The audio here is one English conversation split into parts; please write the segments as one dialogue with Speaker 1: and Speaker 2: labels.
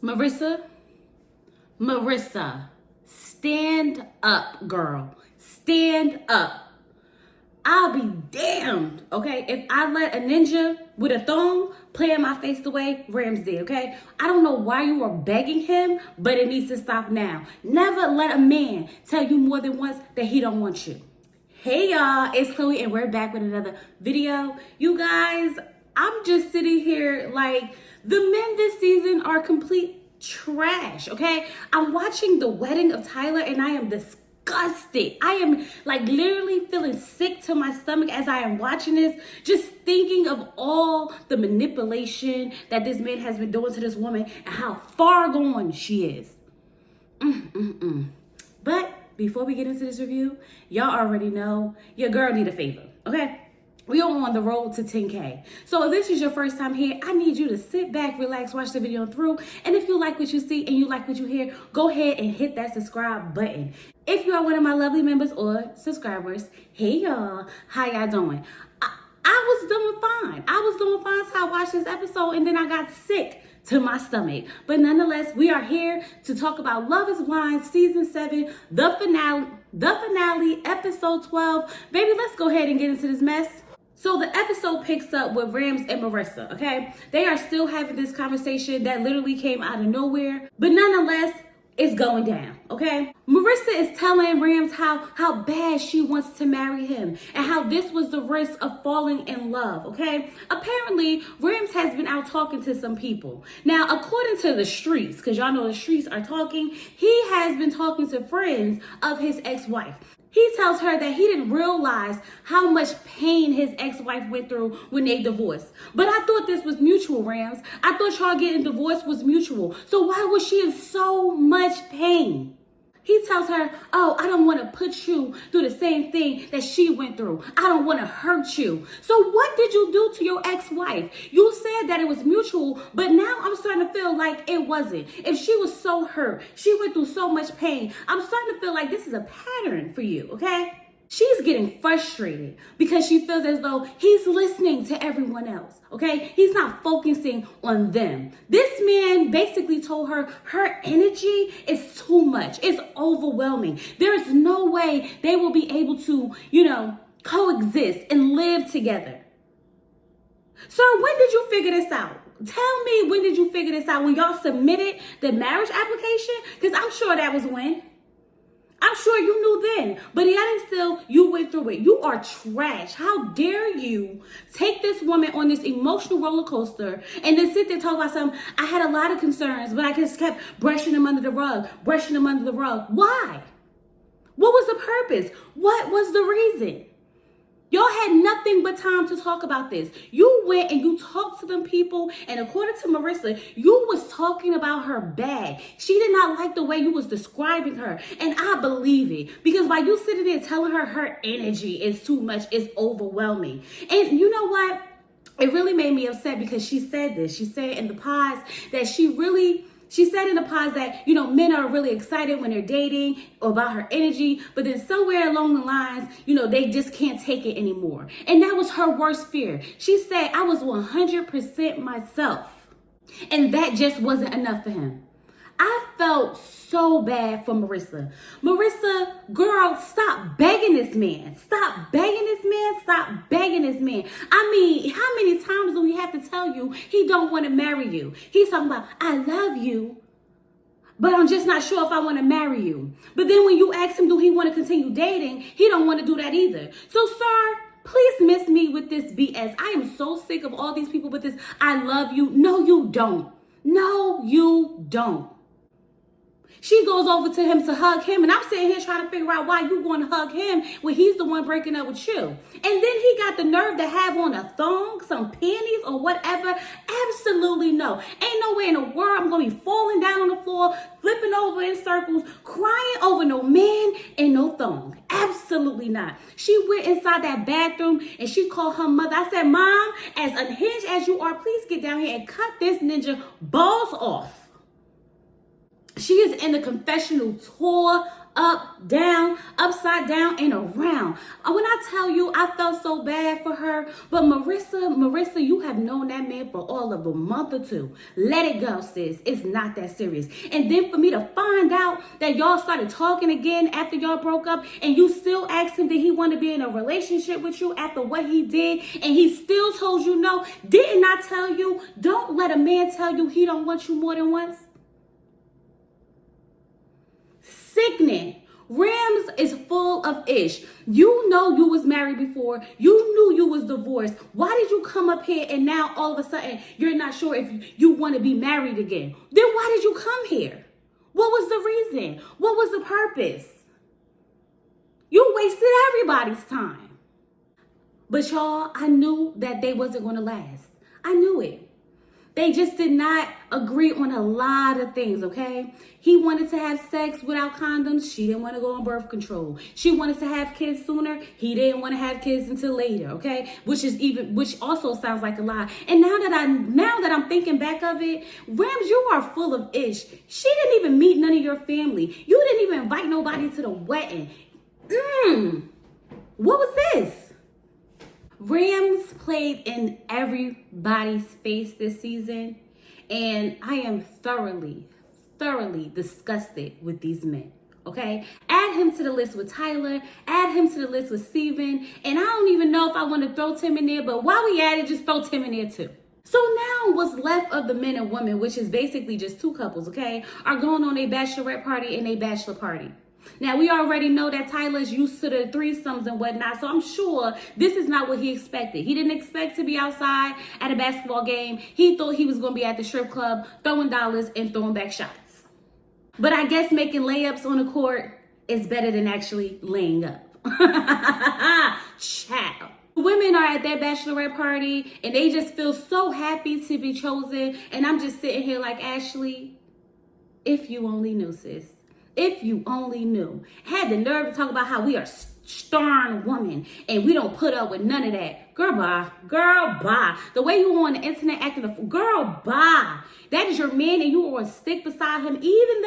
Speaker 1: Marissa, stand up, girl. Stand up. I'll be damned, okay, if I let a ninja with a thong play in my face the way Rams did, okay? I don't know why you are begging him, but it needs to stop now. Never let a man tell you more than once that he don't want you. Hey, y'all, it's Chloe, and we're back with another video. You guys, I'm just sitting here like the men this season are complete trash, okay? I'm watching the wedding of Tyler, and I am disgusted. I am like literally feeling sick to my stomach as I am watching this, just thinking of all the manipulation that this man has been doing to this woman and how far gone she is. But before we get into this review, y'all already know your girl need a favor, okay? We are on the road to 10K. So if this is your first time here, I need you to sit back, relax, watch the video through. And if you like what you see and you like what you hear, go ahead and hit that subscribe button. If you are one of my lovely members or subscribers, hey y'all, how y'all doing? I was doing fine. I was doing fine until I watched this episode and then I got sick to my stomach. But nonetheless, we are here to talk about Love is Blind Season 7, the finale, episode 12. Baby, let's go ahead and get into this mess. So the episode picks up with Rams and Marissa, okay? They are still having this conversation that literally came out of nowhere, but nonetheless, it's going down, okay? Marissa is telling Rams how bad she wants to marry him and how this was the risk of falling in love, okay? Apparently, Rams has been out talking to some people. Now, according to the streets, because y'all know the streets are talking, he has been talking to friends of his ex-wife. He tells her that he didn't realize how much pain his ex-wife went through when they divorced. But I thought this was mutual, Rams. I thought y'all getting divorced was mutual. So why was she in so much pain? He tells her, oh, I don't want to put you through the same thing that she went through. I don't want to hurt you. So what did you do to your ex-wife? You said that it was mutual, but now I'm starting to feel like it wasn't. If she was so hurt, she went through so much pain, I'm starting to feel like this is a pattern for you, okay? She's getting frustrated because she feels as though he's listening to everyone else, okay? He's not focusing on them. This man basically told her her energy is too much. It's overwhelming. There's no way they will be able to, coexist and live together. Sir, when did you figure this out? Tell me, when did you figure this out? When y'all submitted the marriage application? Because I'm sure that was when. I'm sure you knew then, but yet and still, you went through it. You are trash. How dare you take this woman on this emotional roller coaster and then sit there and talk about something? I had a lot of concerns, but I just kept brushing them under the rug. Why? What was the purpose? What was the reason? Y'all had nothing but time to talk about this. You went and you talked to them people, and according to Marissa, you was talking about her bad. She did not like the way you was describing her, and I believe it, because while you sitting there telling her her energy is too much, it's overwhelming. And you know what? It really made me upset because she said this. She said in the pause that she said in the pause that, men are really excited when they're dating about her energy, but then somewhere along the lines, they just can't take it anymore. And that was her worst fear. She said, I was 100% myself. And that just wasn't enough for him. I felt so bad for Marissa. Marissa, girl, stop begging this man. Stop begging this man. Stop begging this man. I mean, how many times do we have to tell you he don't want to marry you? He's talking about, I love you, but I'm just not sure if I want to marry you. But then when you ask him, do he want to continue dating? He don't want to do that either. So, sir, please miss me with this BS. I am so sick of all these people with this, I love you. No, you don't. No, you don't. She goes over to him to hug him, and I'm sitting here trying to figure out why you going to hug him when he's the one breaking up with you. And then he got the nerve to have on a thong, some panties, or whatever. Absolutely no. Ain't no way in the world I'm going to be falling down on the floor, flipping over in circles, crying over no man and no thong. Absolutely not. She went inside that bathroom, and she called her mother. I said, Mom, as unhinged as you are, please get down here and cut this ninja balls off. She is in the confessional tore up, down, upside down, and around. When I tell you, I felt so bad for her. But Marissa, you have known that man for all of a month or two. Let it go, sis. It's not that serious. And then for me to find out that y'all started talking again after y'all broke up, and you still asked him, did he want to be in a relationship with you after what he did, and he still told you no. Didn't I tell you, don't let a man tell you he don't want you more than once? Sickening. Rams is full of ish. You know you was married before. You knew you was divorced. Why did you come up here and now all of a sudden you're not sure if you want to be married again? Then why did you come here? What was the reason? What was the purpose? You wasted everybody's time. But y'all, I knew that they wasn't going to last. I knew it. They just did not agree on a lot of things, okay? He wanted to have sex without condoms. She didn't want to go on birth control. She wanted to have kids sooner. He didn't want to have kids until later, okay? Which also sounds like a lie. And now that I'm thinking back of it, Rams, you are full of ish. She didn't even meet none of your family. You didn't even invite nobody to the wedding. What was this? Rams played in everybody's face this season, and I am thoroughly disgusted with these men, okay? Add him to the list with Tyler, add him to the list with Steven, and I don't even know if I want to throw Tim in there, but while we at it, just throw Tim in there too. So now what's left of the men and women, which is basically just two couples, okay, are going on a bachelorette party and a bachelor party. Now, we already know that Tyler's used to the threesomes and whatnot, so I'm sure this is not what he expected. He didn't expect to be outside at a basketball game. He thought he was going to be at the strip club throwing dollars and throwing back shots. But I guess making layups on the court is better than actually laying up. Child. Women are at their bachelorette party, and they just feel so happy to be chosen, and I'm just sitting here like, Ashley, if you only knew, sis. If you only knew. Had the nerve to talk about how we are stern women and we don't put up with none of that. Girl, bye. Girl, bye. The way you were on the internet acting a fool. Girl, bye. That is your man and you are on stick beside him even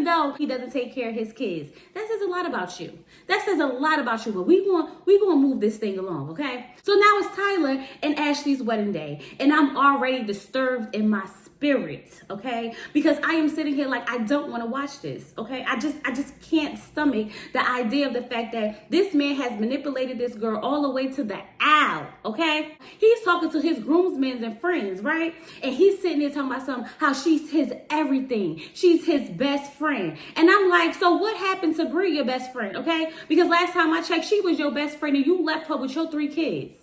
Speaker 1: though he doesn't take care of his kids. That says a lot about you. That says a lot about you. But we gonna move this thing along, okay? So now it's Tyler and Ashley's wedding day. And I'm already disturbed in my spirit, okay? Because I am sitting here like I don't want to watch this, okay? I just can't stomach the idea of the fact that this man has manipulated this girl all the way to the owl, okay? He's talking to his groomsmen and friends, right? And he's sitting there talking about something, how she's his everything. She's his best friend. And I'm like, so what happened to Bree, your best friend, okay? Because last time I checked, she was your best friend and you left her with your 3 kids.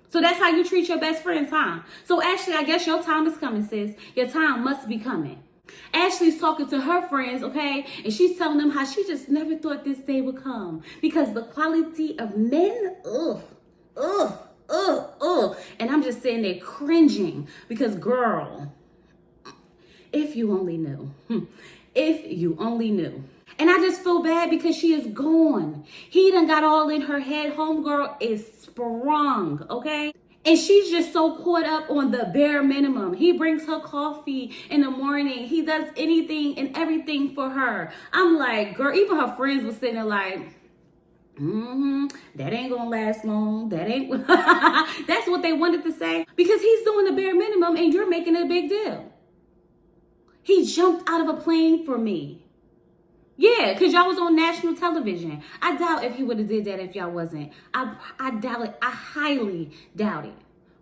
Speaker 1: So that's how you treat your best friends, huh? So Ashley, I guess your time is coming, sis. Your time must be coming. Ashley's talking to her friends, okay? And she's telling them how she just never thought this day would come. Because the quality of men, And I'm just sitting there cringing. Because girl, if you only knew. If you only knew. And I just feel bad because she is gone. He done got all in her head. Homegirl is sprung, okay? And she's just so caught up on the bare minimum. He brings her coffee in the morning. He does anything and everything for her. I'm like, girl, even her friends were sitting there like, that ain't gonna last long. That ain't, that's what they wanted to say. Because he's doing the bare minimum and you're making it a big deal. He jumped out of a plane for me. Yeah, because y'all was on national television. I doubt if he would have did that if y'all wasn't. I doubt it. I highly doubt it.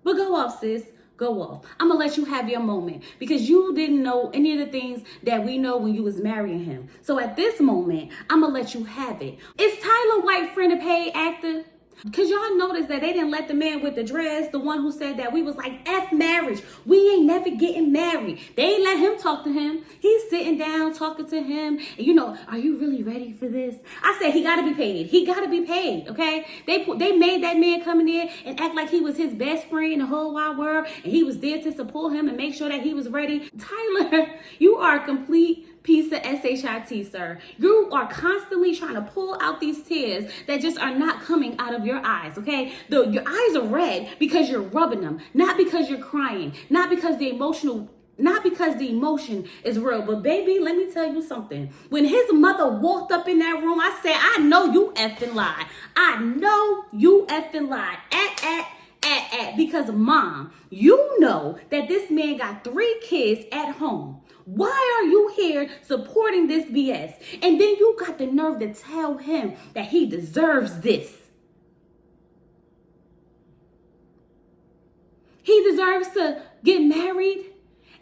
Speaker 1: But go off, sis. Go off. I'm going to let you have your moment because you didn't know any of the things that we know when you was marrying him. So at this moment, I'm going to let you have it. Is Tyler White friend a paid actor? Because y'all noticed that they didn't let the man with the dress, the one who said that we was like, F marriage. We ain't never getting married. They ain't let him talk to him. He's sitting down talking to him. And you know, are you really ready for this? I said, he got to be paid. He got to be paid, okay? They made that man come in there and act like he was his best friend in the whole wide world. And he was there to support him and make sure that he was ready. Tyler, you are a complete piece of shit, sir. You are constantly trying to pull out these tears that just are not coming out of your eyes, okay? Your eyes are red because you're rubbing them, not because you're crying, not because the emotional Not because the emotion is real, but baby, let me tell you something. When his mother walked up in that room, I said, I know you effing lie. I know you effing lie. Because mom, you know that this man got 3 kids at home. Why are you here supporting this BS? And then you got the nerve to tell him that he deserves this. He deserves to get married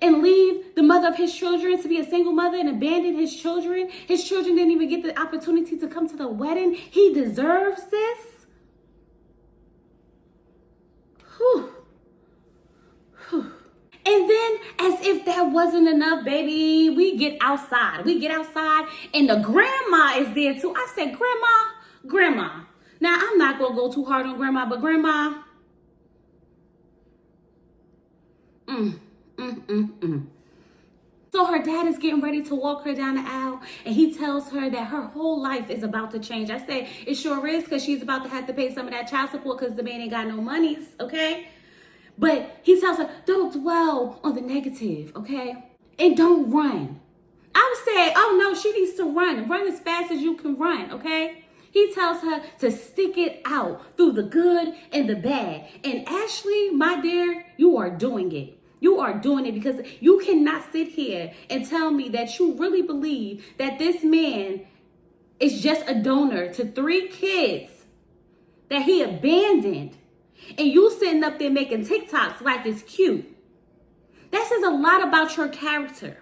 Speaker 1: and leave the mother of his children to be a single mother and abandon his children. His children didn't even get the opportunity to come to the wedding. He deserves this. Whew. Whew. And then, as if that wasn't enough, baby, we get outside. We get outside and the grandma is there too. I said, grandma. Now, I'm not going to go too hard on grandma, but grandma, So her dad is getting ready to walk her down the aisle, and he tells her that her whole life is about to change. I say, it sure is, because she's about to have to pay some of that child support because the man ain't got no monies, okay? But he tells her, don't dwell on the negative, okay? And don't run. I would say, oh no, she needs to run. Run as fast as you can run, okay? He tells her to stick it out through the good and the bad. And Ashley, my dear, you are doing it. You are doing it, because you cannot sit here and tell me that you really believe that this man is just a donor to 3 kids that he abandoned. And you sitting up there making TikToks like it's cute. That says a lot about your character.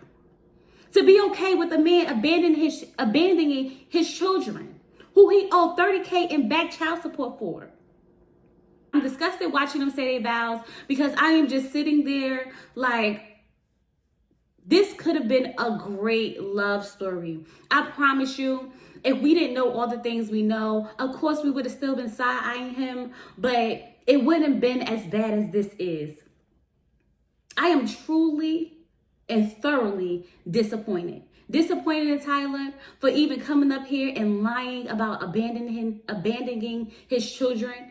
Speaker 1: To be okay with a man abandoning his children, who he owed $30K in back child support for. I'm disgusted watching them say their vows, because I am just sitting there like, this could have been a great love story. I promise you, if we didn't know all the things we know, of course we would have still been side-eyeing him, but it wouldn't have been as bad as this is. I am truly and thoroughly disappointed. Disappointed in Tyler for even coming up here and lying about abandoning his children,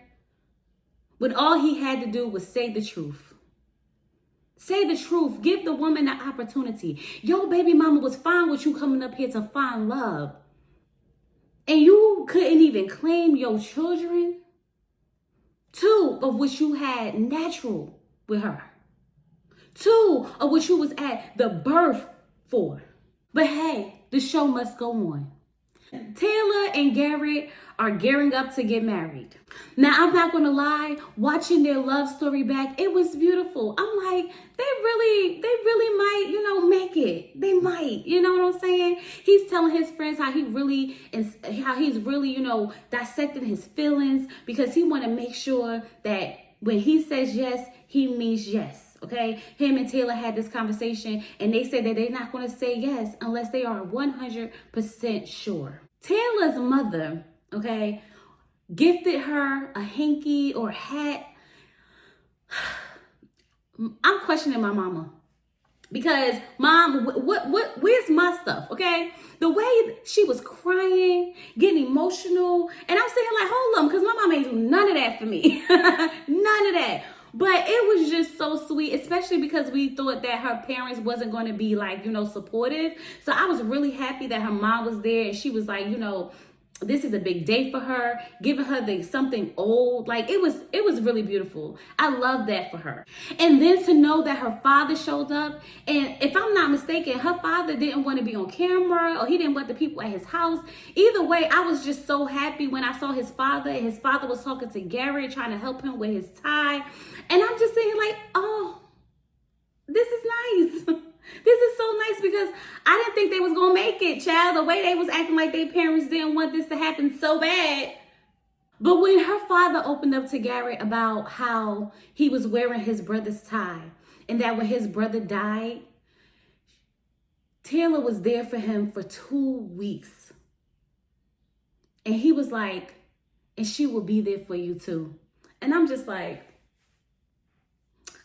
Speaker 1: when all he had to do was say the truth. Say the truth. Give the woman the opportunity. Your baby mama was fine with you coming up here to find love, and you couldn't even claim your children, 2 of which you had natural with her, 2 of which you was at the birth for. But hey, the show must go on. Taylor and Garrett are gearing up to get married. Now, I'm not going to lie, watching their love story back, it was beautiful. I'm like, they really might, make it. They might, you know what I'm saying? He's telling his friends how he's really, dissecting his feelings, because he want to make sure that when he says yes, he means yes. Okay, him and Taylor had this conversation, and they said that they're not going to say yes unless they are 100% sure. Taylor's mother, okay, gifted her a hanky or hat. I'm questioning my mama, because mom, where's my stuff? Okay, the way she was crying, getting emotional, and I'm saying like, hold on, because my mama ain't do none of that for me, none of that. But it was just so sweet, especially because we thought that her parents wasn't going to be like, supportive. So I was really happy that her mom was there, and she was like, this is a big day for her, giving her something old. Like, it was really beautiful. I love that for her. And then to know that her father showed up, and if I'm not mistaken, her father didn't want to be on camera, or he didn't want the people at his house. Either way, I was just so happy when I saw his father, and his father was talking to Garrett, trying to help him with his tie. And I'm just saying like, oh, this is nice. This is so nice, because I didn't think they was going to make it, child. The way they was acting like their parents didn't want this to happen so bad. But when her father opened up to Garrett about how he was wearing his brother's tie, and that when his brother died, Taylor was there for him for 2 weeks. And he was like, and she will be there for you too. And I'm just like,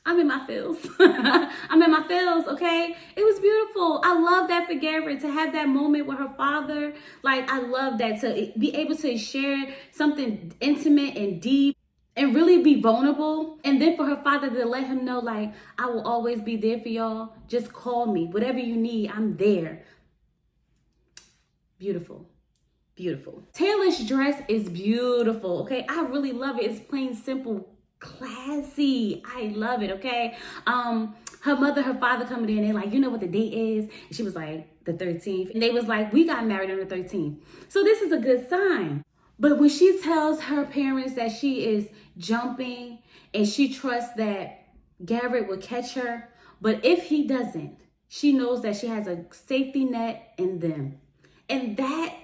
Speaker 1: I'm in my feels. I'm in my feels, okay? It was beautiful. I love that for Garrett, to have that moment with her father. Like, I love that, to be able to share something intimate and deep. and really be vulnerable. And then for her father to let him know, like, I will always be there for y'all. Just call me. Whatever you need, I'm there. Beautiful. Beautiful. Taylor's dress is beautiful, okay? I really love it. It's plain, simple, classy. I love it, okay? Her mother, her father coming in, they're like, you know what the date is? And she was like, the 13th. And they was like, we got married on the 13th. So this is a good sign. But when she tells her parents that she is jumping and she trusts that Garrett will catch her, but if he doesn't, she knows that she has a safety net in them. And that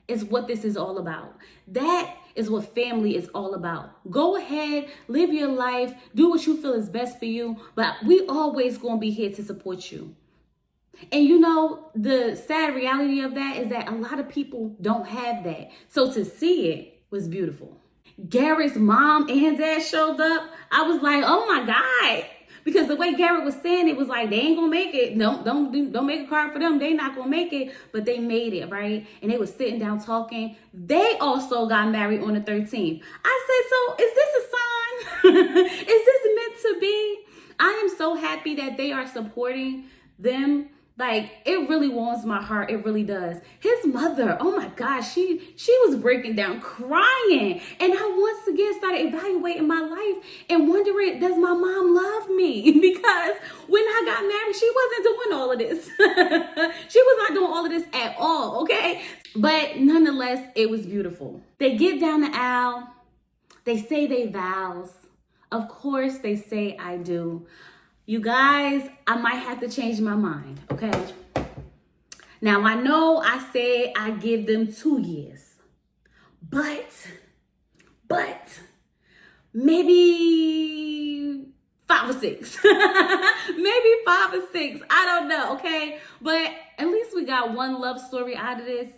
Speaker 1: is what this is all about. That is what family is all about. Go ahead, live your life, do what you feel is best for you, but we always gonna be here to support you. And you know, the sad reality of that is that a lot of people don't have that. So to see it was beautiful. Garrett's mom and dad showed up. I was like, oh my God. Because the way Garrett was saying it was like, they ain't gonna make it. Don't make a card for them. They not gonna make it. But they made it, right? And they were sitting down talking. They also got married on the 13th. I said, so is this a sign? Is this meant to be? I am so happy that they are supporting them. Like, it really warms my heart. It really does. His mother, oh my gosh, she was breaking down, crying. And I once again started evaluating my life and wondering, does my mom love me? Because when I got married, she wasn't doing all of this. She was not doing all of this at all, okay? But nonetheless, it was beautiful. They get down the aisle. They say they vows. Of course, they say I do. You guys, I might have to change my mind, okay? Now, I know I said I give them 2 years, but maybe 5 or 6. Maybe 5 or 6. I don't know, okay? But at least we got one love story out of this.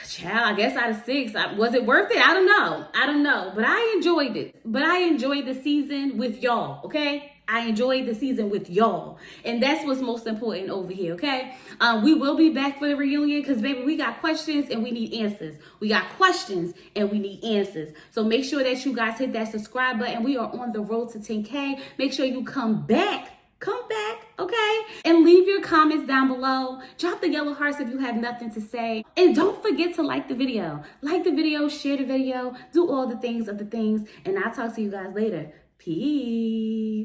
Speaker 1: Child, I guess out of 6. Was it worth it? I don't know. But I enjoyed it. But I enjoyed the season with y'all, okay? I enjoyed the season with y'all. And that's what's most important over here, okay? We will be back for the reunion because, baby, we got questions and we need answers. We got questions and we need answers. So make sure that you guys hit that subscribe button. We are on the road to 10K. Make sure you come back, okay? And leave your comments down below. Drop the yellow hearts if you have nothing to say. And don't forget to like the video. Like the video, share the video, do all the things. And I'll talk to you guys later. Peace.